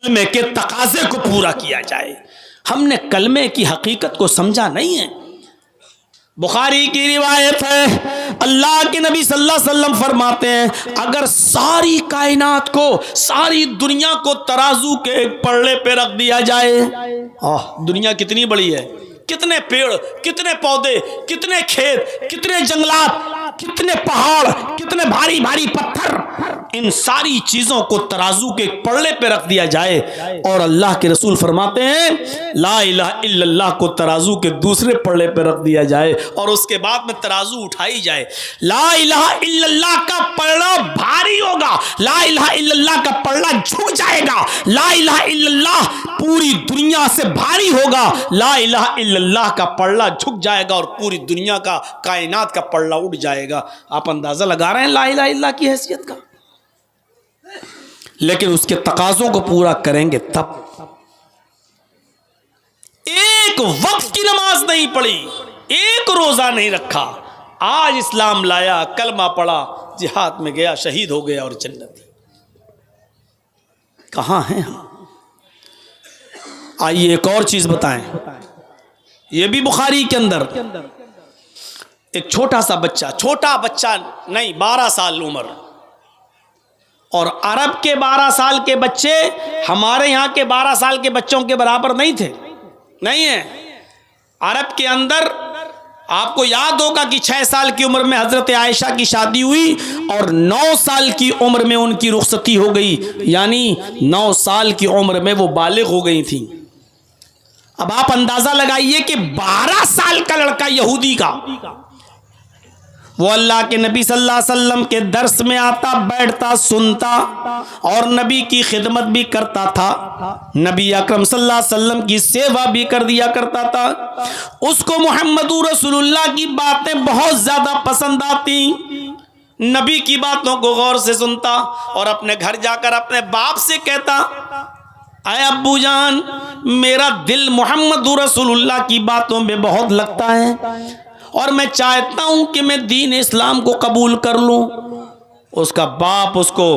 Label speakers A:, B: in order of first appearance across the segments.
A: کلمے کے تقاضے کو پورا کیا جائے. ہم نے کلمے کی حقیقت کو سمجھا نہیں ہے. بخاری کی روایت ہے اللہ کے نبی صلی اللہ علیہ وسلم فرماتے ہیں اگر ساری کائنات کو, ساری دنیا کو ترازو کے ایک پلڑے پہ رکھ دیا جائے, دنیا کتنی بڑی ہے, کتنے پیڑ, کتنے پودے, کتنے کھیت, کتنے جنگلات, کتنے پہاڑ, کتنے بھاری بھاری پتھر, ان ساری چیزوں کو ترازو کے ایک پلڑے پہ رکھ دیا جائے اور اللہ کے رسول فرماتے ہیں لا الہ الا اللہ کو ترازو کے دوسرے پلڑے پہ رکھ دیا جائے اور اس کے بعد میں ترازو اٹھائی جائے, لا الہ الا اللہ کا پلڑا بھاری ہوگا, لا الہ الا اللہ کا پلڑا جھک جائے گا, لا الہ الا اللہ پوری دنیا سے بھاری ہوگا, لا الہ الا اللہ کا پلڑا جھک جائے گا اور پوری دنیا کا, کائنات کا پلڑا اٹھ جائے گا. آپ اندازہ لگا رہے ہیں لا الہ الا اللہ کی حیثیت کا. لیکن اس کے تقاضوں کو پورا کریں گے تب. ایک وقت کی نماز نہیں پڑھی, ایک روزہ نہیں رکھا, آج اسلام لایا, کلمہ پڑھا, جہاد میں گیا, شہید ہو گیا اور جنت. کہاں ہیں ہم؟ آئیے ایک اور چیز بتائیں. یہ بھی بخاری کے اندر ایک چھوٹا سا بچہ, چھوٹا بچہ نہیں 12 سال عمر, اور عرب کے 12 سال کے بچے ہمارے یہاں کے 12 سال کے بچوں کے برابر نہیں تھے, نہیں ہیں. عرب کے اندر آپ کو یاد ہوگا کہ 6 سال کی عمر میں حضرت عائشہ کی شادی ہوئی اور 9 سال کی عمر میں ان کی رخصتی ہو گئی, یعنی 9 سال کی عمر میں وہ بالغ ہو گئی تھیں. اب آپ اندازہ لگائیے کہ 12 سال کا لڑکا یہودی کا, وہ اللہ کے نبی صلی اللہ علیہ وسلم کے درس میں آتا, بیٹھتا, سنتا اور نبی کی خدمت بھی کرتا تھا, نبی اکرم صلی اللہ علیہ وسلم کی سیوا بھی کر دیا کرتا تھا. اس کو محمد رسول اللہ کی باتیں بہت زیادہ پسند آتی, نبی کی باتوں کو غور سے سنتا اور اپنے گھر جا کر اپنے باپ سے کہتا اے ابو جان میرا دل محمد رسول اللہ کی باتوں میں بہت لگتا ہے اور میں چاہتا ہوں کہ میں دین اسلام کو قبول کر لوں. اس کا باپ اس کو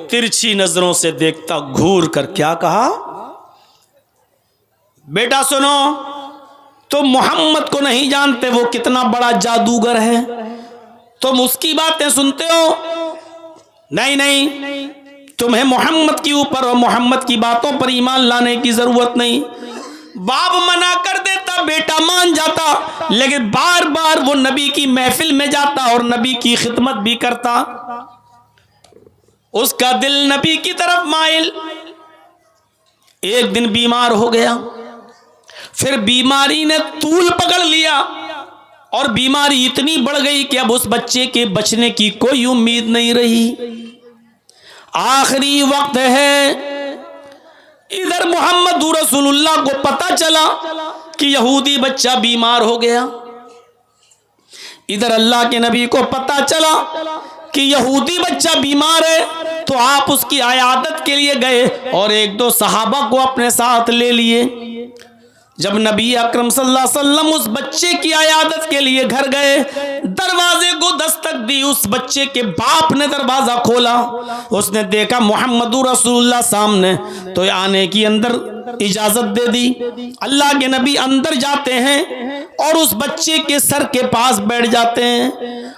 A: ترچھی نظروں سے دیکھتا, گھور کر کیا کہا, بیٹا سنو, تم محمد کو نہیں جانتے, وہ کتنا بڑا جادوگر ہے, تم اس کی باتیں سنتے ہو, نہیں نہیں, تمہیں محمد کے اوپر اور محمد کی باتوں پر ایمان لانے کی ضرورت نہیں. باپ منع کر دیتا, بیٹا مان جاتا, لیکن بار بار وہ نبی کی محفل میں جاتا اور نبی کی خدمت بھی کرتا. اس کا دل نبی کی طرف مائل. ایک دن بیمار ہو گیا, پھر بیماری نے طول پکڑ لیا اور بیماری اتنی بڑھ گئی کہ اب اس بچے کے بچنے کی کوئی امید نہیں رہی. آخری وقت ہے, ادھر محمد رسول اللہ کو پتا چلا کہ یہودی بچہ بیمار ہو گیا, ادھر اللہ کے نبی کو پتا چلا کہ یہودی بچہ بیمار ہے, تو آپ اس کی عیادت کے لیے گئے اور 1-2 صحابہ کو اپنے ساتھ لے لیے. جب نبی اکرم صلی اللہ علیہ وسلم اس بچے کی عیادت کے لیے گھر گئے, دروازے کو دستک دی, اس بچے کے باپ نے دروازہ کھولا, اس نے دیکھا محمد رسول اللہ سامنے, تو آنے کی اندر اجازت دے دی. اللہ کے نبی اندر جاتے ہیں اور اس بچے کے سر کے پاس بیٹھ جاتے ہیں,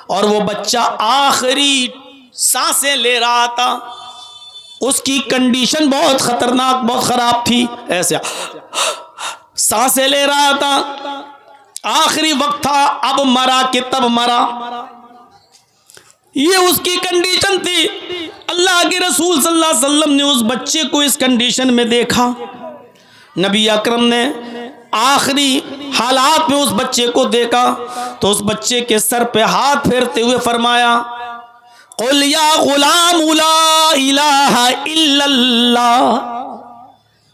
A: اور وہ بچہ آخری سانسیں لے رہا تھا. اس کی کنڈیشن بہت خطرناک, بہت خراب تھی, ایسے سانسیں لے رہا تھا, آخری وقت تھا, اب مرا کہ تب مرا, یہ اس کی کنڈیشن تھی. اللہ کے رسول صلی اللہ علیہ وسلم نے اس بچے کو اس کنڈیشن میں دیکھا. نبی اکرم نے آخری حالات میں اس بچے کو دیکھا تو اس بچے کے سر پہ ہاتھ پھیرتے ہوئے فرمایا قل یا غلام لا الہ الا اللہ,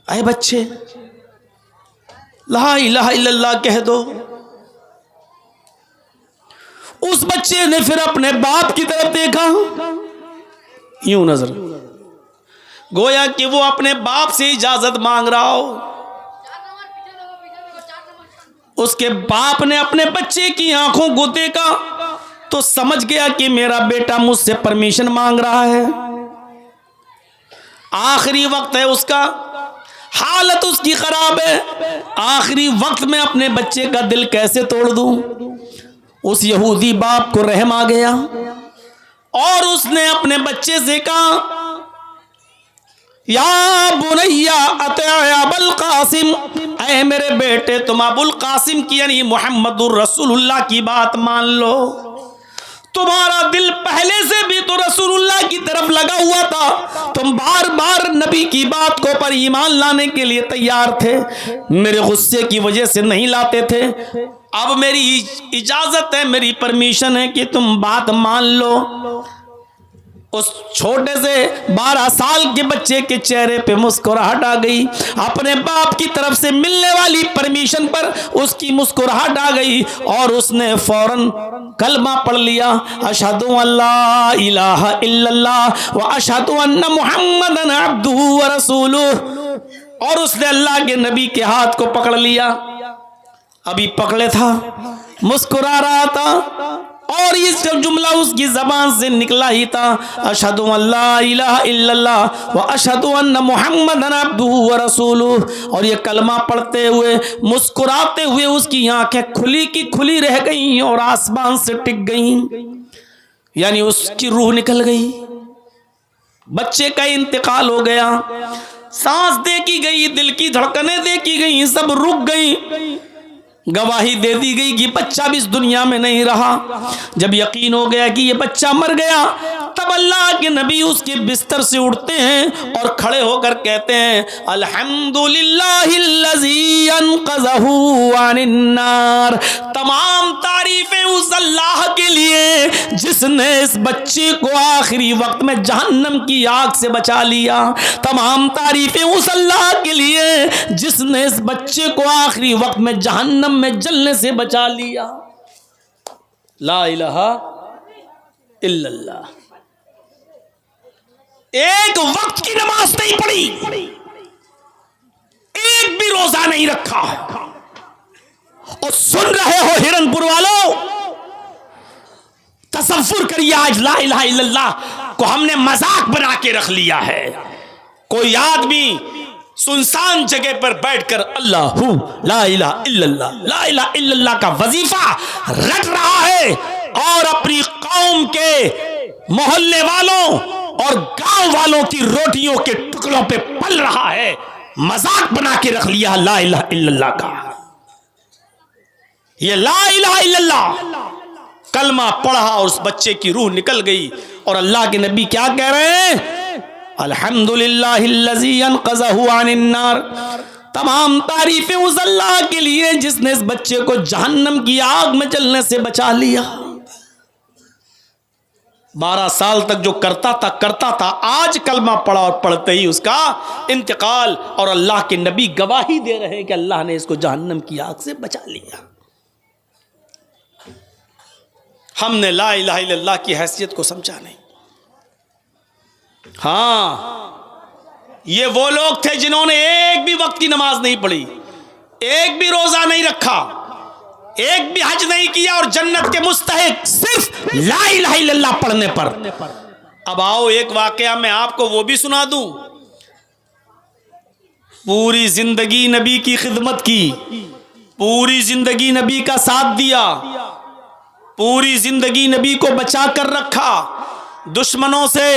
A: اے بچے لا الہ الا اللہ کہہ دو. اس بچے نے پھر اپنے باپ کی طرف دیکھا, یوں نظر, گویا کہ وہ اپنے باپ سے اجازت مانگ رہا ہو. اس کے باپ نے اپنے بچے کی آنکھوں کو دیکھا تو سمجھ گیا کہ میرا بیٹا مجھ سے پرمیشن مانگ رہا ہے, آخری وقت ہے اس کا, حالت اس کی خراب ہے، آخری وقت میں اپنے بچے کا دل کیسے توڑ دوں؟ اس یہودی باپ کو رحم آ گیا اور اس نے اپنے بچے سے کہا یا بنیا اطع ابا القاسم، اے میرے بیٹے تم ابو القاسم کی یعنی محمد الرسول اللہ کی بات مان لو۔ تمہارا دل پہلے سے بھی تو رسول اللہ کی طرف لگا ہوا تھا، تم بار بار نبی کی بات کو پر ایمان لانے کے لیے تیار تھے، میرے غصے کی وجہ سے نہیں لاتے تھے، اب میری اجازت ہے، میری پرمیشن ہے کہ تم بات مان لو۔ اس چھوٹے سے 12 سال کے بچے کے چہرے پہ مسکراہٹ آ گئی، اپنے باپ کی طرف سے ملنے والی پرمیشن پر اس کی مسکراہٹ آ گئی اور اس نے فوراً کلمہ پڑھ لیا، اشہد ان لا الہ الا اللہ و اشہد ان محمدن عبدہ و رسولہ، اور اس نے اللہ کے نبی کے ہاتھ کو پکڑ لیا، ابھی پکڑے تھا، مسکرا رہا تھا، اور یہ جملہ اس کی زبان سے نکلا ہی تھا، اشہد ان لا الہ الا اللہ و اشہد ان محمدن عبدہ و رسولہ، اور یہ کلمہ پڑھتے ہوئے مسکراتے ہوئے اس کی آنکھیں کھلی کی کھلی رہ گئیں اور آسمان سے ٹک گئیں، یعنی اس کی روح نکل گئی، بچے کا انتقال ہو گیا، سانس دیکھی گئی، دل کی دھڑکنیں دیکھی گئیں، سب رک گئیں، گواہی دے دی گئی کہ بچہ بھی اس دنیا میں نہیں رہا۔ جب یقین ہو گیا کہ یہ بچہ مر گیا، تب اللہ کے نبی اس کے بستر سے اٹھتے ہیں اور کھڑے ہو کر کہتے ہیں الحمدللہ الذی انقذہ عن النار، تمام تعریفیں اس اللہ کے لیے جس نے اس بچے کو آخری وقت میں جہنم کی آگ سے بچا لیا، تمام تعریفیں اس اللہ کے لیے جس نے اس بچے کو آخری وقت میں جہنم میں جلنے سے بچا لیا۔ لا الہ الا اللہ۔ ایک وقت کی نماز نہیں پڑھی، ایک بھی روزہ نہیں رکھا، اور سن رہے ہو ہرن پور والوں، تصور کریے آج لا الہ الا اللہ کو ہم نے مذاق بنا کے رکھ لیا ہے۔ کوئی آدمی سنسان جگہ پر بیٹھ کر اللہ لا الہ الا اللہ لا الہ الا اللہ کا وظیفہ رٹ رہا ہے اور اپنی قوم کے محلے والوں اور گاؤں والوں کی روٹیوں کے ٹکڑوں پہ پل رہا ہے، مذاق بنا کے رکھ لیا لا الہ الا اللہ کا۔ یہ لا الہ الا اللہ کلمہ پڑھا اور اس بچے کی روح نکل گئی، اور اللہ کے نبی کیا کہہ رہے ہیں؟ الحمدللہ الذی انقذہ عن النار، تمام تعریفیں اس اللہ کے لیے جس نے اس بچے کو جہنم کی آگ میں جلنے سے بچا لیا۔ 12 سال تک جو کرتا تھا، آج کلمہ پڑھا اور پڑھتے ہی اس کا انتقال، اور اللہ کے نبی گواہی دے رہے ہیں کہ اللہ نے اس کو جہنم کی آگ سے بچا لیا۔ ہم نے لا الہ الا اللہ کی حیثیت کو سمجھا نہیں۔ ہاں، یہ وہ لوگ تھے جنہوں نے ایک بھی وقت کی نماز نہیں پڑھی، ایک بھی روزہ نہیں رکھا، ایک بھی حج نہیں کیا، اور جنت کے مستحق صرف لا الہ الا اللہ پڑھنے پر۔ اب آؤ ایک واقعہ میں آپ کو وہ بھی سنا دوں۔ پوری زندگی نبی کی خدمت کی، پوری زندگی نبی کا ساتھ دیا، پوری زندگی نبی کو بچا کر رکھا دشمنوں سے،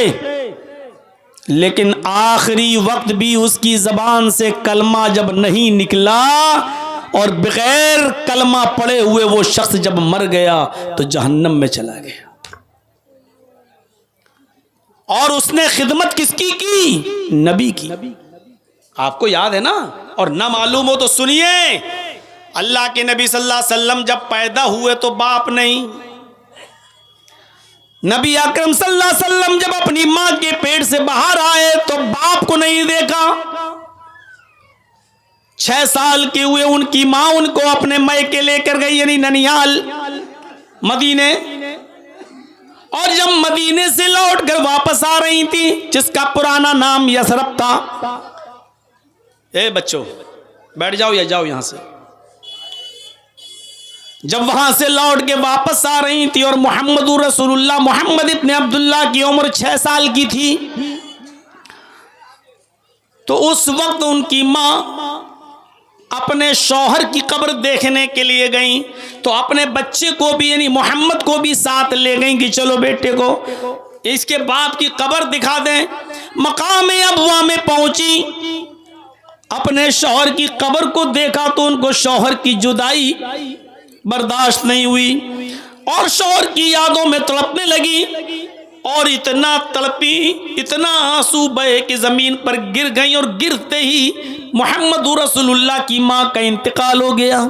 A: لیکن آخری وقت بھی اس کی زبان سے کلمہ جب نہیں نکلا، اور بغیر کلمہ پڑے ہوئے وہ شخص جب مر گیا تو جہنم میں چلا گیا۔ اور اس نے خدمت کس کی؟ نبی کی۔ آپ کو یاد ہے نا؟ اور نہ معلوم ہو تو سنیے، اللہ کے نبی صلی اللہ علیہ وسلم جب پیدا ہوئے تو باپ نہیں، نبی اکرم صلی اللہ علیہ وسلم جب اپنی ماں کے پیٹ سے باہر آئے تو باپ کو نہیں دیکھا، 6 سال کے ہوئے ان کی ماں ان کو اپنے میکے لے کر گئی، یعنی ننیال مدینے، اور جب مدینے سے لوٹ کر واپس آ رہی تھی، جس کا پرانا نام یثرب تھا، اے بچوں بیٹھ جاؤ یا جاؤ یہاں سے، جب وہاں سے لوٹ کے واپس آ رہی تھی اور محمد رسول اللہ محمد ابن عبداللہ کی عمر 6 سال کی تھی، تو اس وقت ان کی ماں اپنے شوہر کی قبر دیکھنے کے لیے گئیں، تو اپنے بچے کو بھی یعنی محمد کو بھی ساتھ لے گئیں کہ چلو بیٹے کو اس کے باپ کی قبر دکھا دیں۔ مقام ابوا میں پہنچی، اپنے شوہر کی قبر کو دیکھا تو ان کو شوہر کی جدائی برداشت نہیں ہوئی اور شوہر کی یادوں میں تڑپنے لگی، اور اتنا تڑپی، اتنا آنسو بہے کہ زمین پر گر گئیں، اور گرتے ہی محمد رسول اللہ کی ماں کا انتقال ہو گیا۔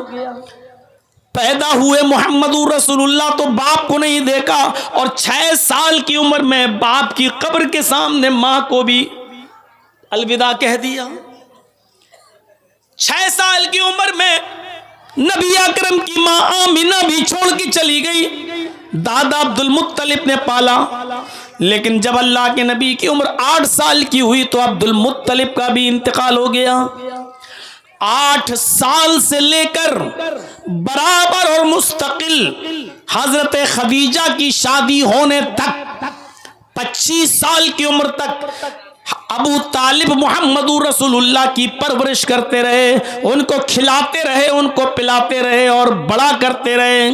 A: پیدا ہوئے محمد رسول اللہ تو باپ کو نہیں دیکھا، اور 6 سال کی عمر میں باپ کی قبر کے سامنے ماں کو بھی الوداع کہہ دیا۔ 6 سال کی عمر میں نبی اکرم کی ماں آمینہ بھی چھوڑ کے چلی گئی، دادا عبد المطلب نے پالا، لیکن جب اللہ کے نبی کی عمر 8 سال کی ہوئی تو عبد المطلب کا بھی انتقال ہو گیا۔ 8 سال سے لے کر برابر اور مستقل حضرت خدیجہ کی شادی ہونے تک 25 سال کی عمر تک ابو طالب محمد رسول اللہ کی پرورش کرتے رہے، ان کو کھلاتے رہے، ان کو پلاتے رہے اور بڑا کرتے رہے۔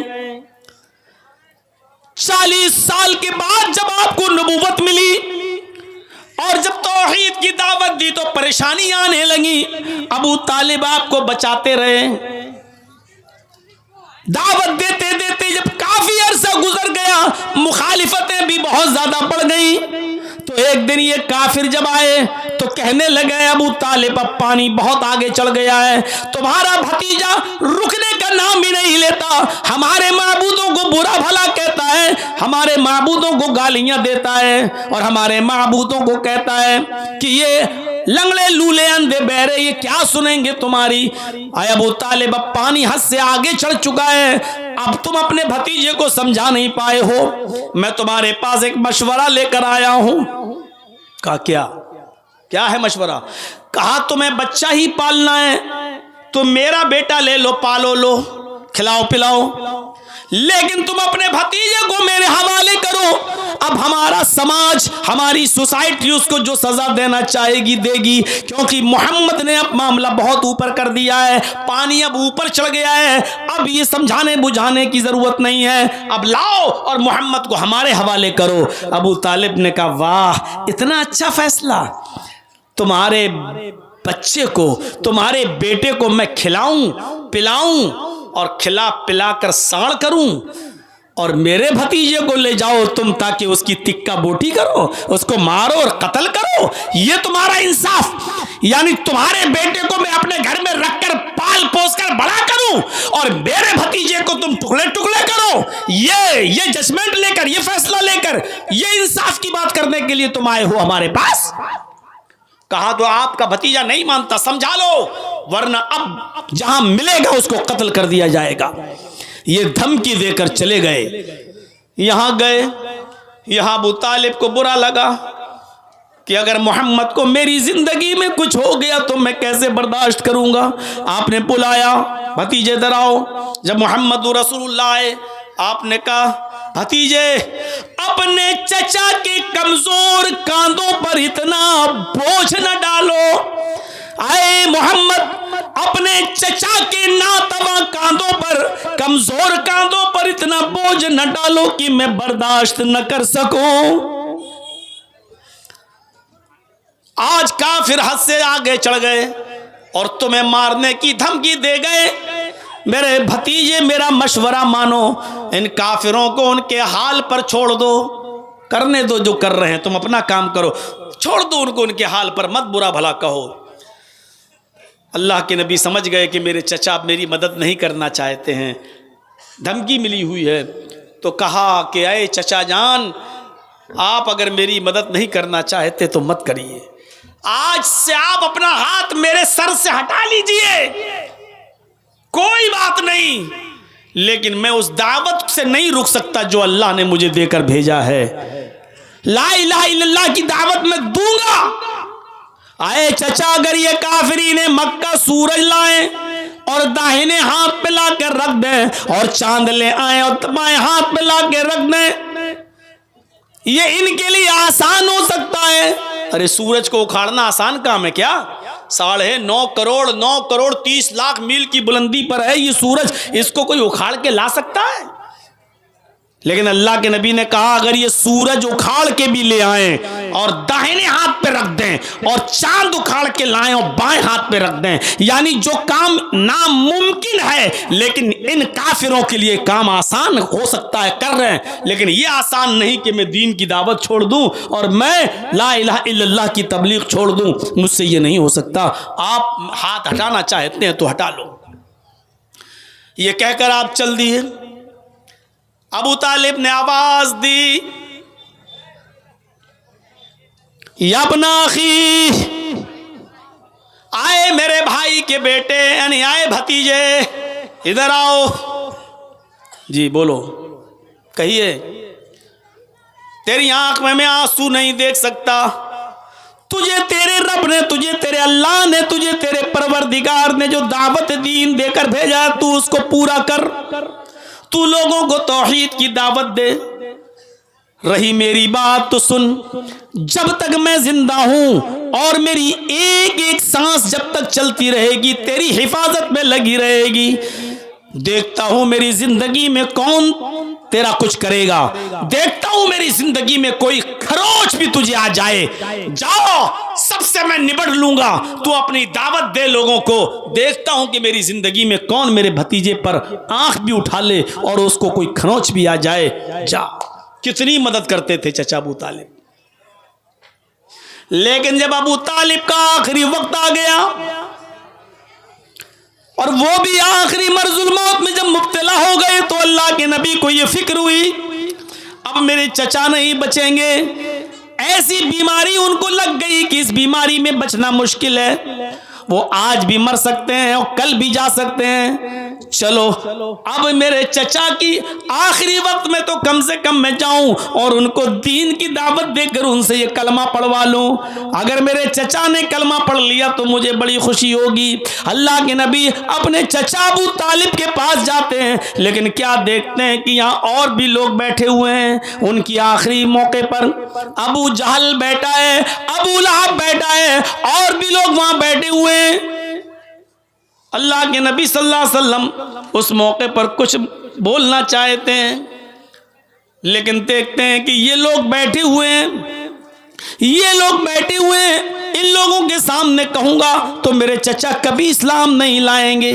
A: 40 سال کے بعد جب آپ کو نبوت ملی اور جب توحید کی دعوت دی تو پریشانی آنے لگی، ابو طالب آپ کو بچاتے رہے، دعوت دیتے دیتے جب کافی عرصہ گزر گیا، مخالفتیں بھی بہت زیادہ بڑھ گئیں، تو ایک دن یہ کافر جب آئے تو کہنے لگے ابو طالب اب پانی بہت آگے چڑھ گیا ہے، تمہارا بھتیجا رکنے کا نام بھی نہیں لیتا، ہمارے معبودوں کو برا بھلا کہتا ہے، ہمارے معبودوں کو گالیاں دیتا ہے، اور ہمارے معبودوں کو کہتا ہے کہ یہ لنگڑے لولے اندھے بہرے یہ کیا سنیں گے تمہاری۔ اے ابو طالب اب پانی حد سے آگے چڑھ چکا ہے، اب تم اپنے بھتیجے کو سمجھا نہیں پائے ہو، میں تمہارے پاس ایک مشورہ لے کر آیا ہوں۔ کہا کیا ہے مشورہ؟ کہا تمہیں بچہ ہی پالنا ہے تو میرا بیٹا لے لو، پالو لو، کھلاؤ پلاؤ، لیکن تم اپنے بھتیجے کو میرے حوالے کرو، اب ہمارا سماج، ہماری سوسائٹی اس کو جو سزا دینا چاہے گی دے گی، کیونکہ محمد نے اب معاملہ بہت اوپر کر دیا ہے، پانی اب اوپر چڑھ گیا ہے، اب یہ سمجھانے بجھانے کی ضرورت نہیں ہے، اب لاؤ اور محمد کو ہمارے حوالے کرو۔ ابو طالب نے کہا واہ اتنا اچھا فیصلہ، تمہارے بچے کو، تمہارے بیٹے کو میں کھلاؤں پلاؤں اور کھلا پلا کر ساڑ کروں، اور میرے بھتیجے کو لے جاؤ تم تاکہ اس کی تکہ بوٹی کرو، اس کو مارو اور قتل کرو، یہ تمہارا انصاف؟ یعنی تمہارے بیٹے کو میں اپنے گھر میں رکھ کر پال پوس کر بڑا کروں اور میرے بھتیجے کو تم ٹکڑے ٹکڑے کرو، یہ ججمنٹ لے کر، یہ فیصلہ لے کر، یہ انصاف کی بات کرنے کے لیے تم آئے ہو ہمارے پاس؟ کہا تو آپ کا بھتیجا نہیں مانتا، سمجھا لو ورنہ اب جہاں ملے گا اس کو قتل کر دیا جائے گا۔ یہ دھمکی دے کر چلے گئے، یہاں گئے، یہاں ابو طالب کو برا لگا کہ اگر محمد کو میری زندگی میں کچھ ہو گیا تو میں کیسے برداشت کروں گا۔ آپ نے بلایا بھتیجے ادھر آؤ، جب محمد رسول اللہ آئے آپ نے کہا بھتیجے اپنے چچا کے کمزور کاندھوں پر اتنا بوجھ نہ ڈالو، اے محمد اپنے چچا کے ناتواں کاندھوں پر، کمزور کاندھوں پر اتنا بوجھ نہ ڈالو کہ میں برداشت نہ کر سکوں۔ آج کافر حد سے آگے چڑھ گئے اور تمہیں مارنے کی دھمکی دے گئے، میرے بھتیجے میرا مشورہ مانو، ان کافروں کو ان کے حال پر چھوڑ دو، کرنے دو جو کر رہے ہیں، تم اپنا کام کرو، چھوڑ دو ان کو ان کے حال پر، مت برا بھلا کہو۔ اللہ کے نبی سمجھ گئے کہ میرے چچا میری مدد نہیں کرنا چاہتے ہیں، دھمکی ملی ہوئی ہے، تو کہا کہ اے چچا جان آپ اگر میری مدد نہیں کرنا چاہتے تو مت کریے، آج سے آپ اپنا ہاتھ میرے سر سے ہٹا لیجئے، کوئی بات نہیں، لیکن میں اس دعوت سے نہیں رک سکتا جو اللہ نے مجھے دے کر بھیجا ہے، لا الہ الا اللہ کی دعوت میں دوں گا۔ آئے چچا اگر یہ کافرین مکہ سورج لائیں اور داہنے ہاتھ پہ لا کر رکھ دیں اور چاند لے آئیں اور بائیں ہاتھ پہ لا کے رکھ دیں، یہ ان کے لیے آسان ہو سکتا ہے، ارے سورج کو اکھاڑنا آسان کام ہے کیا؟ 9.5 کروڑ 30 لاکھ میل کی بلندی پر ہے یہ سورج، اس کو کوئی اکھاڑ کے لا سکتا ہے؟ لیکن اللہ کے نبی نے کہا اگر یہ سورج اکھاڑ کے بھی لے آئیں اور داہنے ہاتھ پہ رکھ دیں اور چاند اکھاڑ کے لائیں اور بائیں ہاتھ پہ رکھ دیں، یعنی جو کام ناممکن ہے لیکن ان کافروں کے لیے کام آسان ہو سکتا ہے، کر رہے ہیں، لیکن یہ آسان نہیں کہ میں دین کی دعوت چھوڑ دوں اور میں لا الہ الا اللہ کی تبلیغ چھوڑ دوں، مجھ سے یہ نہیں ہو سکتا۔ آپ ہاتھ ہٹانا چاہتے ہیں تو ہٹا لو۔ یہ کہہ کر آپ چل دیے۔ ابو طالب نے آواز دی، یا ابن اخی، آئے میرے بھائی کے بیٹے، یعنی آئے بھتیجے، ادھر آؤ۔ جی بولو، کہیے۔ تیری آنکھ میں آنسو نہیں دیکھ سکتا، تجھے تیرے رب نے، تجھے تیرے اللہ نے، تجھے تیرے پروردگار نے جو دعوت دین دے کر بھیجا تو اس کو پورا کر، تو لوگوں کو توحید کی دعوت دے۔ رہی میری بات تو سن، جب تک میں زندہ ہوں اور میری ایک ایک سانس جب تک چلتی رہے گی تیری حفاظت میں لگی رہے گی، دیکھتا ہوں میری زندگی میں کون تیرا کچھ کرے گا، دیکھتا ہوں میری زندگی میں کوئی خروچ بھی تجھے آ جائے، جاؤ سب سے میں نبڑ لوں گا، تو اپنی دعوت دے لوگوں کو، دیکھتا ہوں کہ میری زندگی میں کون میرے بھتیجے پر آنکھ بھی اٹھا لے اور اس کو کوئی خروچ بھی آ جائے، جا۔ کتنی مدد کرتے تھے چچا ابو طالب۔ لیکن جب ابو طالب کا آخری وقت آ گیا اور وہ بھی آخری مرض الموت میں جب مبتلا ہو گئے تو اللہ کے نبی کو یہ فکر ہوئی اب میرے چچا نہیں بچیں گے۔ ایسی بیماری ان کو لگ گئی کہ اس بیماری میں بچنا مشکل ہے، وہ آج بھی مر سکتے ہیں اور کل بھی جا سکتے ہیں، چلو اب میرے چچا کی آخری وقت میں تو کم سے کم میں جاؤں اور ان کو دین کی دعوت دے کر ان سے یہ کلمہ پڑھوا لوں، اگر میرے چچا نے کلمہ پڑھ لیا تو مجھے بڑی خوشی ہوگی۔ اللہ کے نبی اپنے چچا ابو طالب کے پاس جاتے ہیں، لیکن کیا دیکھتے ہیں کہ یہاں اور بھی لوگ بیٹھے ہوئے ہیں، ان کی آخری موقع پر ابو جہل بیٹھا ہے، ابو لہب بیٹھا ہے، اور بھی لوگ وہاں بیٹھے ہوئے ہیں۔ اللہ کے نبی صلی اللہ علیہ وسلم اس موقع پر کچھ بولنا چاہتے ہیں، لیکن دیکھتے ہیں کہ یہ لوگ بیٹھے ہوئے ہیں، یہ لوگ بیٹھے ہوئے ہیں، ان لوگوں کے سامنے کہوں گا تو میرے چچا کبھی اسلام نہیں لائیں گے۔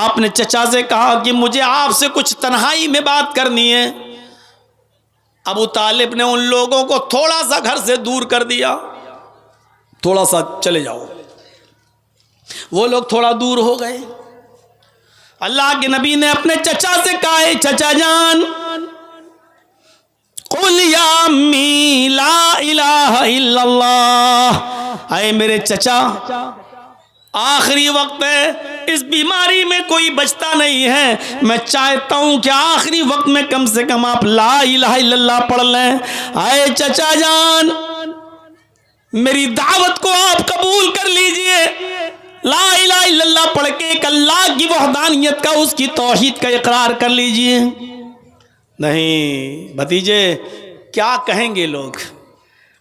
A: آپ نے چچا سے کہا کہ مجھے آپ سے کچھ تنہائی میں بات کرنی ہے۔ ابو طالب نے ان لوگوں کو تھوڑا سا گھر سے دور کر دیا، تھوڑا سا چلے جاؤ، وہ لوگ تھوڑا دور ہو گئے۔ اللہ کے نبی نے اپنے چچا سے کہا ہے چچا جان، قل یا امی لا الہ الا اللہ، اے میرے چچا آخری وقت ہے، اس بیماری میں کوئی بچتا نہیں ہے، میں چاہتا ہوں کہ آخری وقت میں کم سے کم آپ لا الہ الا اللہ پڑھ لیں۔ اے چچا جان میری دعوت کو آپ قبول کر لیجئے، لا الہ الا اللہ پڑھ کے ایک اللہ کی وحدانیت کا، اس کی توحید کا اقرار کر لیجئے۔ نہیں بھتیجے، کیا کہیں گے لوگ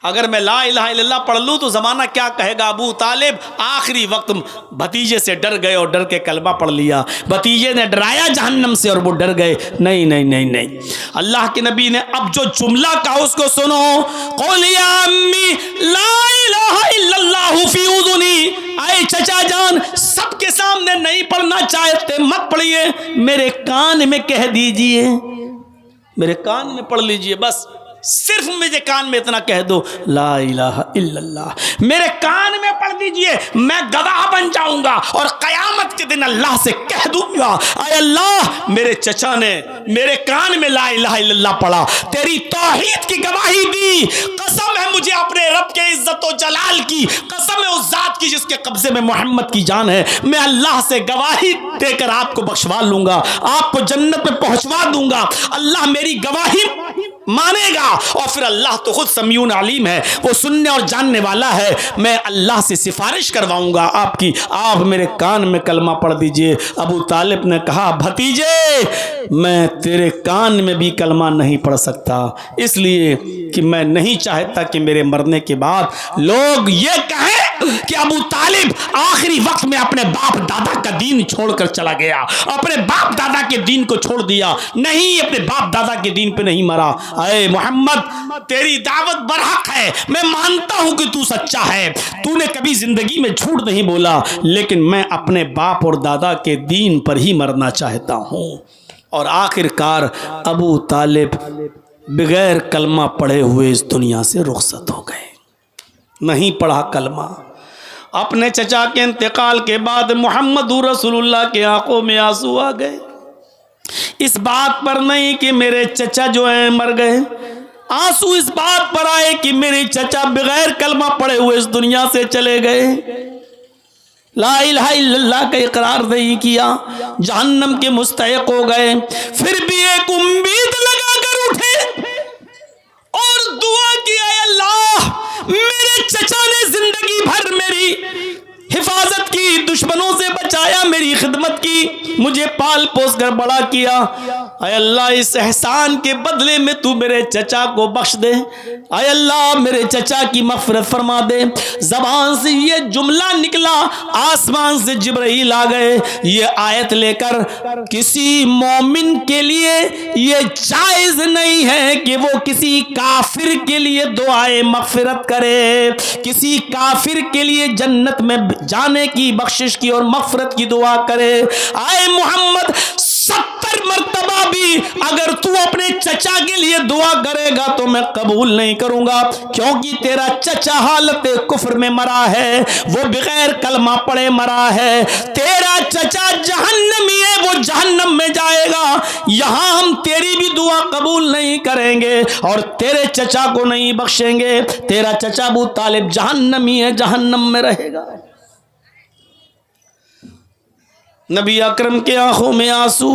A: اگر میں لا الہ الا اللہ پڑھ لوں تو زمانہ کیا کہے گا؟ ابو طالب آخری وقت بھتیجے سے ڈر گئے اور ڈر کے کلمہ پڑھ لیا، بھتیجے نے ڈرایا جہنم سے اور وہ ڈر گئے۔ نہیں نہیں نہیں نہیں، اللہ کے نبی نے اب جو جملہ کہا اس کو سنو، قل یا امی لا الہ الا اللہ فی اذنی، اے چچا جان سب کے سامنے نہیں پڑھنا چاہتے مت پڑھیے، میرے کان میں کہہ دیجئے، میرے کان میں پڑھ لیجئے، بس صرف مجھے کان میں اتنا کہہ دو لا الہ الا اللہ، میرے کان میں پڑھ دیجئے، میں گواہ بن جاؤں گا اور قیامت کے دن اللہ سے کہہ دوں گا اے اللہ میرے چچا نے میرے کان میں لا الہ الا اللہ پڑھا، تیری توحید کی گواہی دی، قسم ہے مجھے اپنے رب کے عزت و جلال کی، قسم ہے اس ذات کی جس کے قبضے میں محمد کی جان ہے، میں اللہ سے گواہی دے کر آپ کو بخشوا لوں گا، آپ کو جنت میں پہنچوا دوں گا، اللہ میری گواہی مانے گا، اور پھر اللہ تو خود سمیع علیم ہے، وہ سننے اور جاننے والا ہے، میں اللہ سے سفارش کرواؤں گا آپ کی، آپ میرے کان میں کلمہ پڑھ دیجئے۔ ابو طالب نے کہا بھتیجے میں تیرے کان میں بھی کلمہ نہیں پڑھ سکتا، اس لیے کہ میں نہیں چاہتا کہ میرے مرنے کے بعد لوگ یہ کہیں کہ ابو طالب آخری وقت میں اپنے باپ دادا کا دین چھوڑ کر چلا گیا، اپنے باپ دادا کے دین کو چھوڑ دیا، نہیں اپنے باپ دادا کے دین پہ نہیں مرا۔ اے محمد تیری دعوت برحق ہے، میں مانتا ہوں کہ تو سچا ہے، تو نے کبھی زندگی میں جھوٹ نہیں بولا، لیکن میں اپنے باپ اور دادا کے دین پر ہی مرنا چاہتا ہوں۔ اور آخر کار ابو طالب بغیر کلمہ پڑھے ہوئے اس دنیا سے رخصت ہو گئے، نہیں پڑھا کلمہ۔ اپنے چچا کے انتقال کے بعد محمد رسول اللہ کے آنکھوں میں آنسو آ گئے، اس بات پر نہیں کہ میرے چچا جو ہیں مر گئے، آنسو اس بات پر آئے کہ میرے چچا بغیر کلمہ پڑے ہوئے اس دنیا سے چلے گئے، لا الہ الا اللہ کا اقرار نہیں کیا، جہنم کے مستحق ہو گئے، پھر بھی ایک امید لگا کر اٹھے اور دعا کی، اے اللہ میرے چچا نے زندگی بھر میری حفاظت کی، دشمنوں سے بچایا، میری خدمت کی، مجھے پال پوس کر بڑا کیا، اے اللہ اس احسان کے بدلے میں تو میرے چچا کو بخش دے، اے اللہ میرے چچا کی مغفرت فرما دے۔ زبان سے یہ جملہ نکلا، آسمان سے جبرائیل آ گئے، یہ آیت لے کر کسی مومن کے لیے یہ جائز نہیں ہے کہ وہ کسی کافر کے لیے دعائے مغفرت کرے، کسی کافر کے لیے جنت میں جانے کی، بخشش کی اور مغفرت کی دعا کرے۔ آئے محمد 70 مرتبہ بھی اگر تو اپنے چچا کے لیے دعا کرے گا تو میں قبول نہیں کروں گا، کیونکہ تیرا چچا حالت کفر میں مرا ہے، وہ بغیر کلمہ پڑے مرا ہے، تیرا چچا جہنمی ہے، وہ جہنم میں جائے گا، یہاں ہم تیری بھی دعا قبول نہیں کریں گے اور تیرے چچا کو نہیں بخشیں گے، تیرا چچا ابو طالب جہنمی ہے، جہنم میں رہے گا۔ نبی اکرم کے آنکھوں میں آنسو،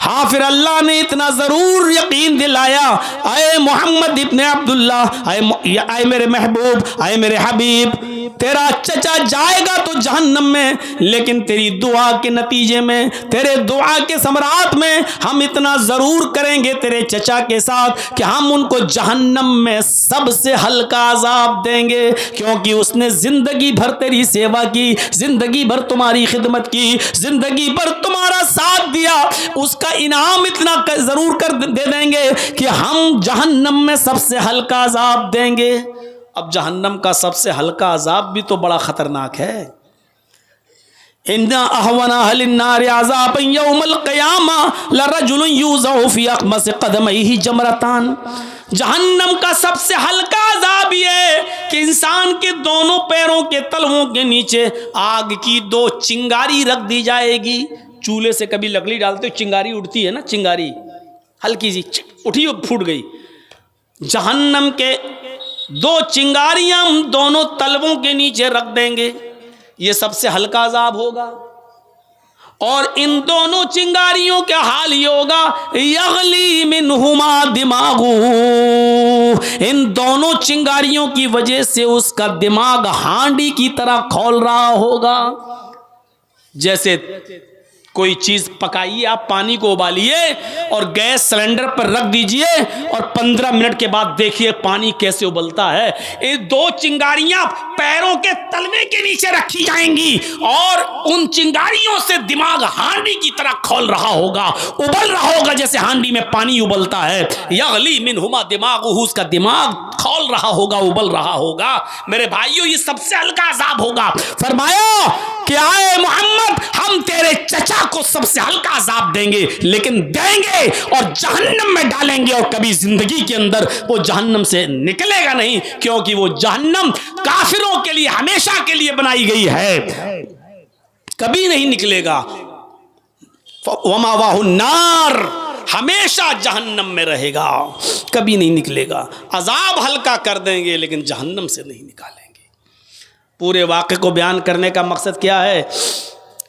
A: ہاں پھر اللہ نے اتنا ضرور یقین دلایا، اے محمد ابن عبداللہ، اے میرے محبوب، اے میرے حبیب، تیرا چچا جائے گا تو جہنم میں، لیکن تیری دعا کے نتیجے میں، تیرے دعا کے ثمرات میں ہم اتنا ضرور کریں گے تیرے چچا کے ساتھ کہ ہم ان کو جہنم میں سب سے ہلکا عذاب دیں گے، کیونکہ اس نے زندگی بھر تیری سیوا کی، زندگی بھر تمہاری خدمت کی، زندگی بھر تمہارا ساتھ دیا، اس کا انعام اتنا ضرور کر دے دیں گے کہ ہم جہنم میں سب سے ہلکا عذاب دیں گے۔ اب جہنم کا سب سے ہلکا عذاب بھی تو بڑا خطرناک ہے۔ ان اهون اهل النار عذابا يوم القيامه لرجل يوضع في اخمص قدميه جمرتان، جہنم کا سب سے ہلکا عذاب یہ ہے کہ انسان کے دونوں پیروں کے تلووں کے نیچے آگ کی 2 چنگاری رکھ دی جائے گی۔ چولہے سے کبھی لکڑی ڈالتے ہو چنگاری اٹھتی ہے نا، چنگاری ہلکی سی اٹھی اور پھوٹ گئی، جہنم کے 2 چنگاریاں ہم دونوں تلووں کے نیچے رکھ دیں گے، یہ سب سے ہلکا عذاب ہوگا۔ اور ان دونوں چنگاریوں کا حال یہ ہوگا، یغلی منہما دماغہ، ان دونوں چنگاریوں کی وجہ سے اس کا دماغ ہانڈی کی طرح کھول رہا ہوگا۔ جیسے کوئی چیز پکائیے، آپ پانی کو ابالیے اور گیس سلنڈر پر رکھ دیجئے اور 15 منٹ کے بعد دیکھیے پانی کیسے ابلتا ہے۔ یہ 2 چنگاریاں پیروں کے تلوے کے نیچے رکھی جائیں گی اور ان چنگاریوں سے دماغ ہانڈی کی طرح کھول رہا ہوگا، ابل رہا ہوگا جیسے ہانڈی میں پانی ابلتا ہے۔ یغلی منہما دماغہ، اس کا دماغ کھول رہا ہوگا، ابل رہا ہوگا۔ میرے بھائیو یہ سب سے ہلکا عذاب ہوگا۔ فرمایا کہ آئے محمد ہم تیرے چچا کو سب سے ہلکا عذاب دیں گے، لیکن دیں گے اور جہنم میں ڈالیں گے، اور کبھی زندگی کے اندر وہ جہنم سے نکلے گا نہیں، کیونکہ وہ جہنم کافروں کے لیے ہمیشہ کے لیے بنائی گئی ہے، کبھی نہیں نکلے گا۔ وَمَأْوَاهُ النَّارُ، ہمیشہ جہنم میں رہے گا، کبھی نہیں نکلے گا۔ عذاب ہلکا کر دیں گے لیکن جہنم سے نہیں نکالیں گے۔ پورے واقعے کو بیان کرنے کا مقصد کیا ہے؟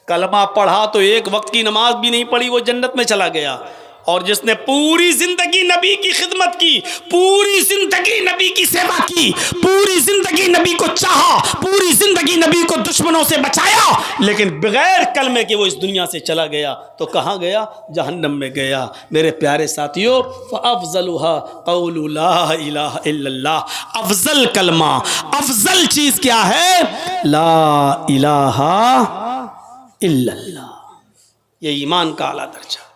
A: کلمہ پڑھا تو 1 وقت کی نماز بھی نہیں پڑھی، وہ جنت میں چلا گیا، اور جس نے پوری زندگی نبی کی خدمت کی، پوری زندگی نبی کی سیوا کی، پوری زندگی نبی کو چاہا، پوری زندگی نبی کو دشمنوں سے بچایا، لیکن بغیر کلمے کے وہ اس دنیا سے چلا گیا تو کہاں گیا؟ جہنم میں گیا۔ میرے پیارے ساتھیو، فَأَفْضَلُهَا قَوْلُ لَا إِلَهَ إِلَّا اللَّهِ، افضل کلمہ، افضل چیز کیا ہے؟ لا الہ الا اللہ، یہ ایمان کا اعلیٰ درجہ۔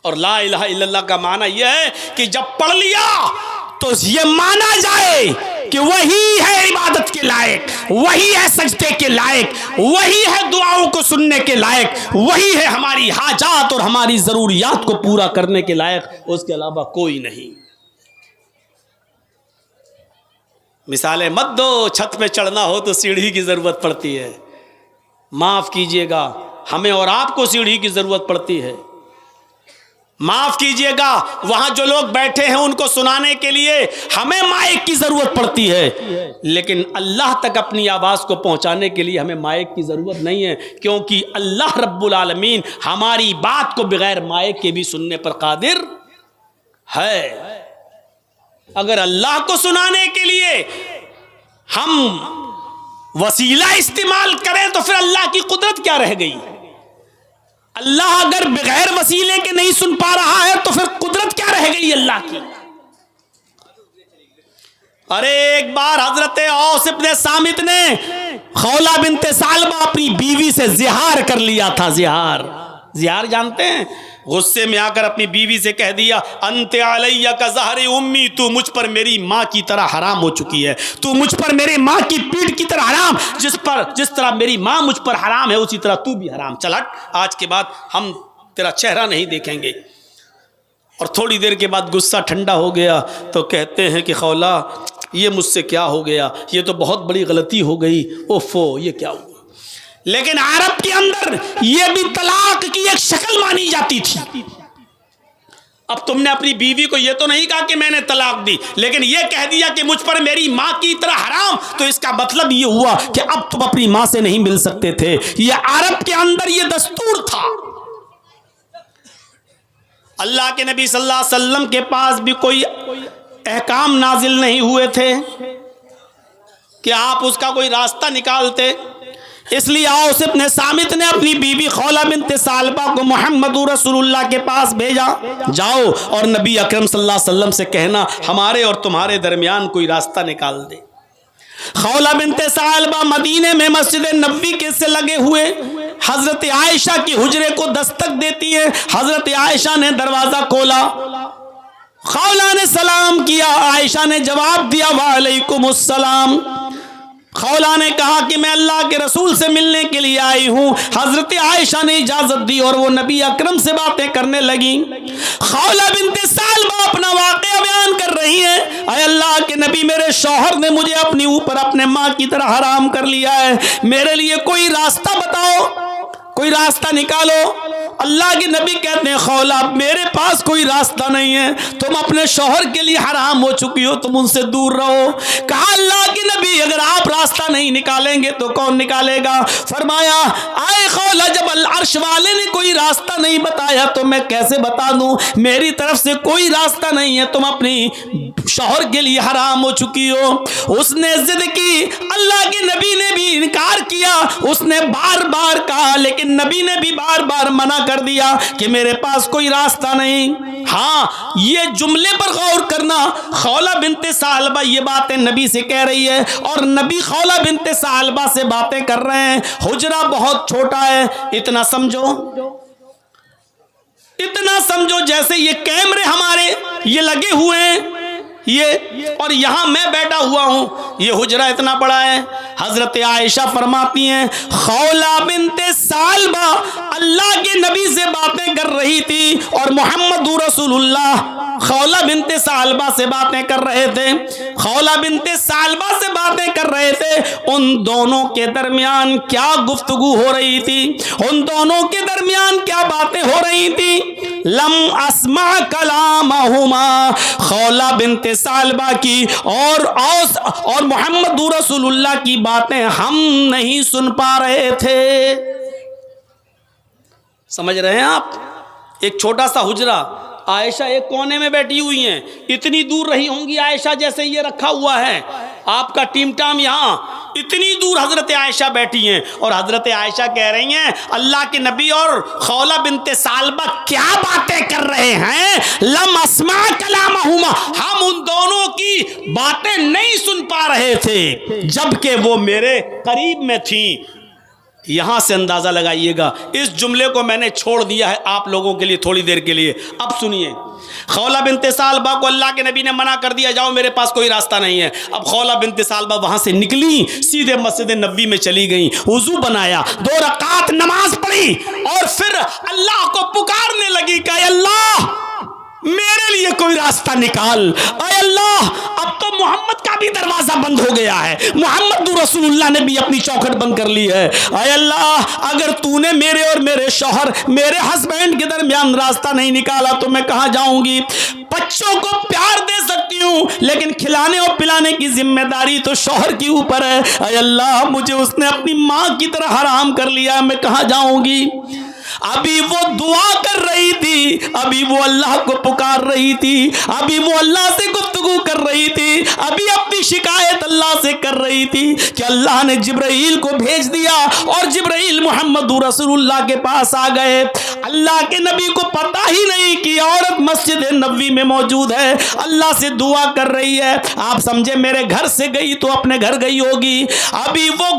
A: اور لا الہ الا اللہ کا معنی یہ ہے کہ جب پڑھ لیا تو یہ مانا جائے کہ وہی ہے عبادت کے لائق، وہی ہے سجدے کے لائق، وہی ہے دعاؤں کو سننے کے لائق، وہی ہے ہماری حاجات اور ہماری ضروریات کو پورا کرنے کے لائق، اس کے علاوہ کوئی نہیں۔ مثالیں مت دو، چھت پہ چڑھنا ہو تو سیڑھی کی ضرورت پڑتی ہے، معاف کیجئے گا، ہمیں اور آپ کو سیڑھی کی ضرورت پڑتی ہے۔ معاف کیجئے گا، وہاں جو لوگ بیٹھے ہیں ان کو سنانے کے لیے ہمیں مائک کی ضرورت پڑتی ہے، لیکن اللہ تک اپنی آواز کو پہنچانے کے لیے ہمیں مائک کی ضرورت نہیں ہے، کیونکہ اللہ رب العالمین ہماری بات کو بغیر مائک کے بھی سننے پر قادر ہے۔ اگر اللہ کو سنانے کے لیے ہم وسیلہ استعمال کریں تو پھر اللہ کی قدرت کیا رہ گئی؟ اللہ اگر بغیر وسیلے کے نہیں سن پا رہا ہے تو پھر قدرت کیا رہ گئی اللہ کی؟ ارے ایک بار حضرت اوس ابن صامت نے خولہ بنت ثعلبہ اپنی بیوی سے زہار کر لیا تھا۔ زہار جانتے ہیں؟ غصے میں آ کر اپنی بیوی سے کہہ دیا، انت علیہ کا ظہر امی، تو مجھ پر میری ماں کی طرح حرام ہو چکی ہے، تو مجھ پر میری ماں کی پیٹھ کی طرح حرام، جس طرح میری ماں مجھ پر حرام ہے اسی طرح تو بھی حرام، چل ہٹ، آج کے بعد ہم تیرا چہرہ نہیں دیکھیں گے۔ اور تھوڑی دیر کے بعد غصہ ٹھنڈا ہو گیا تو کہتے ہیں کہ خولہ یہ مجھ سے کیا ہو گیا، یہ تو بہت بڑی غلطی ہو گئی، اوفو یہ کیا ہوا۔ لیکن عرب کے اندر یہ بھی طلاق کی ایک شکل مانی جاتی تھی۔ اب تم نے اپنی بیوی کو یہ تو نہیں کہا کہ میں نے طلاق دی، لیکن یہ کہہ دیا کہ مجھ پر میری ماں کی طرح حرام، تو اس کا مطلب یہ ہوا کہ اب تم اپنی ماں سے نہیں مل سکتے تھے۔ یہ عرب کے اندر یہ دستور تھا۔ اللہ کے نبی صلی اللہ علیہ وسلم کے پاس بھی کوئی احکام نازل نہیں ہوئے تھے کہ آپ اس کا کوئی راستہ نکالتے، اس لیے اوس ابن صامت نے اپنی بیوی خولہ بنت ثعلبہ کو محمد رسول اللہ کے پاس بھیجا، جاؤ اور نبی اکرم صلی اللہ علیہ وسلم سے کہنا ہمارے اور تمہارے درمیان کوئی راستہ نکال دے۔ خولہ بنت ثعلبہ مدینے میں مسجد نبوی کے سے لگے ہوئے حضرت عائشہ کی حجرے کو دستک دیتی ہے۔ حضرت عائشہ نے دروازہ کھولا، خولہ نے سلام کیا، عائشہ نے جواب دیا وعلیکم السلام۔ خولہ نے کہا کہ میں اللہ کے رسول سے ملنے کے لیے آئی ہوں۔ حضرت عائشہ نے اجازت دی اور وہ نبی اکرم سے باتیں کرنے لگیں۔ خولہ بنت ثعلبہ اپنا واقعہ بیان کر رہی ہے، اے اللہ کے نبی، میرے شوہر نے مجھے اپنی اوپر اپنے ماں کی طرح حرام کر لیا ہے، میرے لیے کوئی راستہ بتاؤ، کوئی راستہ نکالو۔ اللہ کے نبی کہتے ہیں خولہ میرے پاس کوئی راستہ نہیں ہے، تم اپنے شوہر کے لیے حرام ہو چکی ہو، تم ان سے دور رہو۔ کہا اللہ کے نبی اگر آپ راستہ نہیں نکالیں گے تو کون نکالے گا؟ فرمایا آئے خولہ جب العرش والے نے کوئی راستہ نہیں بتایا تو میں کیسے بتا دوں؟ میری طرف سے کوئی راستہ نہیں ہے، تم اپنی شوہر کے لیے حرام ہو چکی ہو۔ اس نے ضد کی، اللہ کے نبی نے بھی انکار کیا، اس نے بار بار کہا لیکن نبی نے بھی بار بار منع کر دیا کہ میرے پاس کوئی راستہ نہیں۔ ہاں یہ جملے پر غور کرنا، خولہ بنت ثعلبہ یہ باتیں نبی سے کہہ رہی ہے اور نبی خولہ بنت ثعلبہ سے باتیں کر رہے ہیں۔ حجرہ بہت چھوٹا ہے، اتنا سمجھو جیسے یہ کیمرے ہمارے یہ لگے ہوئے ہیں، یہ اور یہاں میں بیٹھا ہوا ہوں، یہ حجرہ اتنا بڑا ہے۔ حضرت عائشہ فرماتی ہیں خولہ بنت ثعلبہ اللہ کے نبی سے باتیں کر رہی تھی اور محمد رسول اللہ خولہ بنت ثعلبہ سے باتیں کر رہے تھے، خولہ بنت ثعلبہ سے باتیں کر رہے تھے۔ ان دونوں کے درمیان کیا گفتگو ہو رہی تھی، ان دونوں کے درمیان کیا باتیں ہو رہی تھی؟ لم اسمع کلامہما، خولہ بنت ثعلبہ کی اور محمد رسول اللہ کی باتیں ہم نہیں سن پا رہے تھے۔ سمجھ رہے ہیں آپ؟ ایک چھوٹا سا حجرہ عائشہ ایک کونے میں بیٹھی ہوئی ہیں, اتنی دور رہی ہوں گی عائشہ جیسے یہ رکھا ہوا ہے آپ کا ٹیم ٹام, یہاں اتنی دور حضرت عائشہ بیٹھی ہیں, اور حضرت عائشہ کہہ رہی ہیں اللہ کے نبی اور خولہ بنت ثعلبہ کیا باتیں کر رہے ہیں, لم اسمع کلامہما, ہم ان دونوں کی باتیں نہیں سن پا رہے تھے جبکہ وہ میرے قریب میں تھیں. یہاں سے اندازہ لگائیے گا, اس جملے کو میں نے چھوڑ دیا ہے آپ لوگوں کے لیے تھوڑی دیر کے لیے. اب سنیے, خولہ بنت ثعلبہ کو اللہ کے نبی نے منع کر دیا, جاؤ میرے پاس کوئی راستہ نہیں ہے. اب خولہ بنت ثعلبہ وہاں سے نکلی, سیدھے مسجد نبوی میں چلی گئیں, وضو بنایا, 2 رکعت نماز پڑھی, اور پھر اللہ کو پکارنے لگی کہ اے اللہ میرے لیے کوئی راستہ نکال, اے اللہ اب تو محمد کا بھی دروازہ بند ہو گیا ہے, محمد رسول اللہ نے بھی اپنی چوکھٹ بند کر لی ہے, اے اللہ اگر تو نے میرے اور میرے شوہر میرے ہسبینڈ کے درمیان راستہ نہیں نکالا تو میں کہاں جاؤں گی. بچوں کو پیار دے سکتی ہوں لیکن کھلانے اور پلانے کی ذمہ داری تو شوہر کے اوپر ہے, اے اللہ مجھے اس نے اپنی ماں کی طرح حرام کر لیا, میں کہاں جاؤں گی. ابھی وہ دعا کر رہی تھی, ابھی وہ اللہ کو پکار رہی تھی, ابھی وہ اللہ سے گفتگو کر رہی تھی, ابھی اپنی شکایت اللہ سے کر رہی تھی کہ اللہ نے جبرائیل کو بھیج دیا اور جبرائیل محمد رسول اللہ کے پاس آ گئے. اللہ کے نبی کو پتہ ہی نہیں کہ عورت مسجد نبوی میں موجود ہے, اللہ سے دعا کر رہی ہے. آپ سمجھے میرے گھر سے گئی تو اپنے گھر گئی ہوگی, ابھی وہ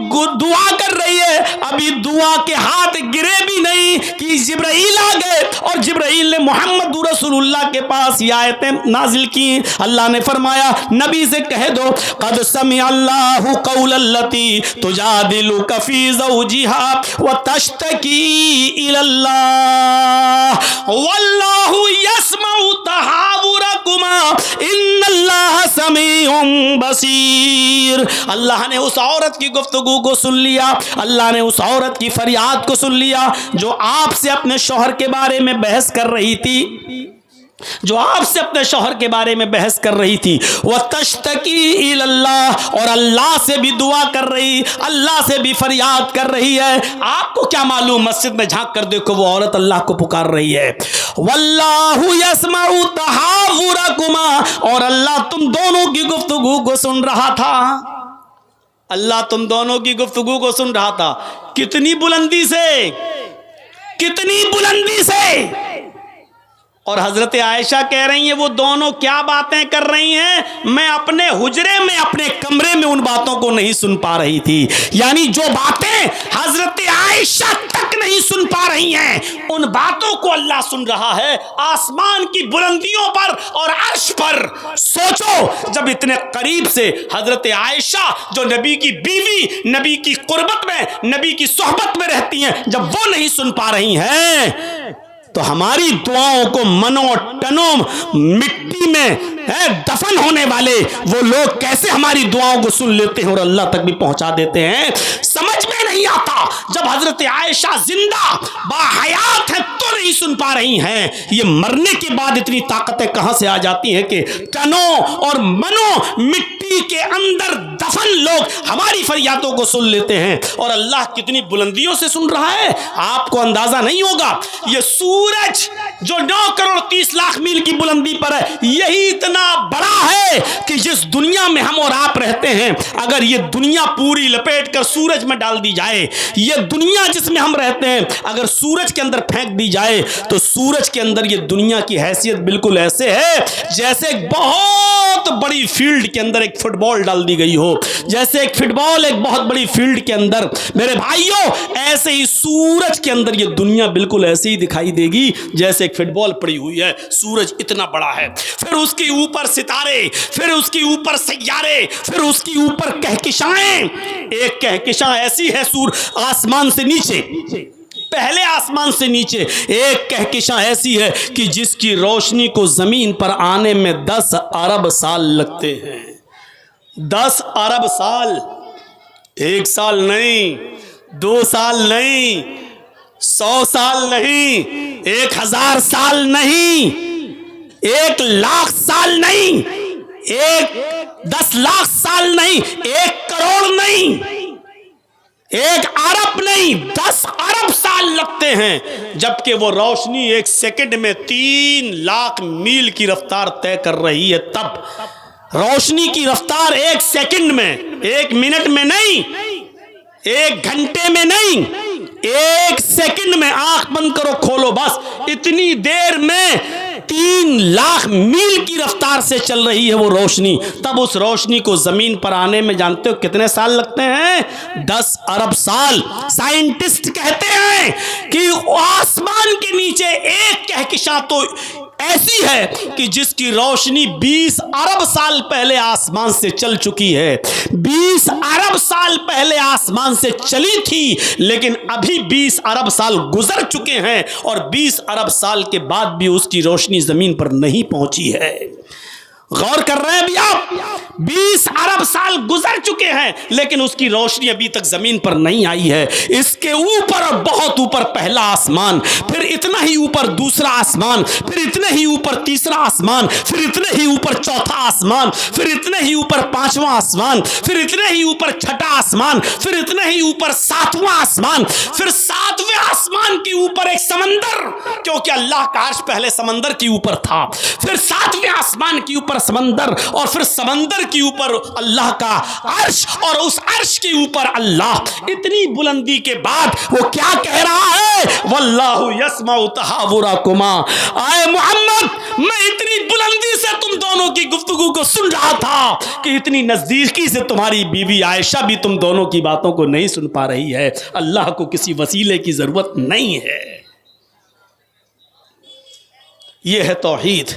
A: دعا کر رہی ہے, ابھی دعا کے ہاتھ گرے بھی نہیں کہ جبرائیل آ گئے, اور جبرائیل نے محمد رسول اللہ کے پاس یہ آیتیں نازل کی. اللہ نے فرمایا نبی سے کہہ دو قد سمع اللہ قول التی تجادلک فی زوجہا وتشتکی الی اللہ واللہ یسمع تحاورکما ان اللہ سمیع بصیر. اللہ نے اس عورت کی گفتگو کو سن لیا, اللہ نے اس عورت کی فریاد کو سن لیا جو آپ سے اپنے شوہر کے بارے میں بحث کر رہی تھی, جو آپ سے اپنے شوہر کے بارے میں بحث کر رہی تھی. وَتَشْتَكِي إِلَى اللَّهِ, اور اللہ سے بھی دعا کر رہی, اللہ سے بھی فریاد کر رہی ہے. آپ کو کیا معلوم, مسجد میں جھانک کر دیکھو وہ عورت اللہ کو پکار رہی ہے. وَاللَّهُ يَسْمَعُ تَحَاوُرَكُمَا, اور اللہ تم دونوں کی گفتگو کو سن رہا تھا, اللہ تم دونوں کی گفتگو کو سن رہا تھا. کتنی بلندی سے, کتنی بلندی سے. اور حضرت عائشہ کہہ رہی ہیں وہ دونوں کیا باتیں کر رہی ہیں, میں اپنے حجرے میں اپنے کمرے میں ان باتوں کو نہیں سن پا رہی تھی. یعنی جو باتیں حضرت عائشہ تک نہیں سن پا رہی ہیں ان باتوں کو اللہ سن رہا ہے آسمان کی بلندیوں پر اور عرش پر. سوچو جب اتنے قریب سے حضرت عائشہ جو نبی کی بیوی, نبی کی قربت میں, نبی کی صحبت میں رہتی ہیں, جب وہ نہیں سن پا رہی ہیں تو ہماری دعاؤں کو منو ٹنوں مٹی میں دفن ہونے والے وہ لوگ کیسے ہماری دعاؤں کو سن لیتے ہیں اور اللہ تک بھی پہنچا دیتے ہیں. سمجھ میں نہیں آتا جب حضرت عائشہ زندہ باحیات ہیں تو نہیں سن پا رہی ہیں, یہ مرنے کے بعد اتنی طاقتیں کہاں سے آ جاتی ہیں کہ ٹنوں اور منو مٹی کے اندر دفن لوگ ہماری فریادوں کو سن لیتے ہیں. اور اللہ کتنی بلندیوں سے سن رہا ہے آپ کو اندازہ نہیں ہوگا. یہ سورج جو 9 کروڑ 30 لاکھ میل کی بلندی پر ہے, یہی اتنا بڑا ہے کہ جس دنیا میں ہم اور آپ رہتے ہیں, اگر یہ دنیا پوری لپیٹ کر سورج میں ڈال دی جائے, یہ دنیا جس میں ہم رہتے ہیں اگر سورج کے اندر پھینک دی جائے تو سورج کے اندر یہ دنیا کی حیثیت بالکل ایسے ہے جیسے ایک بہت بڑی فیلڈ کے اندر ایک فٹ بال ڈال دی گئی ہو, جیسے ایک فٹ بال ایک بہت بڑی فیلڈ کے اندر. میرے بھائیوں ایسے ہی سورج کے اندر یہ دنیا بالکل ایسے ہی دکھائی دے گی جیسے ایک فٹ بال پڑی ہوئی ہے. سورج اتنا بڑا ہے, پھر اس کے اوپر ستارے, پھر اس کے اوپر سیارے, پھر اس کے اوپر کہکشائیں. ایک کہکشاں ایسی ہے آسمان سے نیچے, پہلے آسمان سے نیچے ایک کہکشاں ایسی ہے کہ جس کی روشنی کو زمین پر آنے میں 10 ارب سال لگتے ہیں. 10 ارب سال, 1 سال نہیں, 2 سال نہیں, 100 سال نہیں, 1000 سال نہیں, 1,00,000 سال نہیں, 10 لاکھ سال نہیں, 1 کروڑ نہیں, 1 ارب نہیں, 10 ارب سال لگتے ہوتے ہیں جبکہ وہ روشنی 1 سیکنڈ میں 3 لاکھ میل کی رفتار طے کر رہی ہے. تب روشنی کی رفتار 1 سیکنڈ میں، 1 منٹ میں نہیں، 1 گھنٹے میں نہیں، 1 سیکنڈ میں. آنکھ بند کرو کھولو بس، اتنی دیر میں 3 لاکھ میل کی رفتار سے چل رہی ہے وہ روشنی. تب اس روشنی کو زمین پر آنے میں جانتے ہو کتنے سال لگتے ہیں؟ 10 ارب سال. سائنٹسٹ کہتے ہیں کہ آسمان کے نیچے ایک کہکشاں تو ایسی ہے کہ جس کی روشنی 20 ارب سال پہلے آسمان سے چل چکی ہے. 20 ارب سال پہلے آسمان سے چلی تھی، لیکن ابھی 20 ارب سال گزر چکے ہیں اور 20 ارب سال کے بعد بھی اس کی روشنی زمین پر نہیں پہنچی ہے. غور کر رہے ہیں بھی آپ؟ 20 ارب سال گزر چکے ہیں لیکن اس کی روشنی ابھی تک زمین پر نہیں آئی ہے. اس کے اوپر اور بہت اوپر پہلا آسمان، پھر اتنا ہی اوپر دوسرا آسمان، پھر اتنے ہی اوپر تیسرا آسمان، پھر اتنے ہی اوپر چوتھا آسمان، پھر اتنے ہی اوپر 5واں آسمان، پھر اتنے ہی اوپر 6واں آسمان، پھر اتنے ہی اوپر 7واں آسمان، پھر 7ویں آسمان کے اوپر ایک سمندر، کیونکہ اللہ کا عرش پہلے سمندر کے اوپر تھا. پھر 7ویں آسمان کے اوپر سمندر، اور پھر سمندر کے اوپر اللہ کا عرش، اور اس عرش کے اوپر اللہ. اتنی بلندی کے بعد وہ کیا کہہ رہا ہے؟ واللہ یسمع تحاورکما. آئے محمد، میں اتنی بلندی سے تم دونوں کی گفتگو کو سن رہا تھا کہ اتنی نزدیکی سے تمہاری بیوی عائشہ بھی تم دونوں کی باتوں کو نہیں سن پا رہی ہے. اللہ کو کسی وسیلے کی ضرورت نہیں ہے. یہ ہے توحید.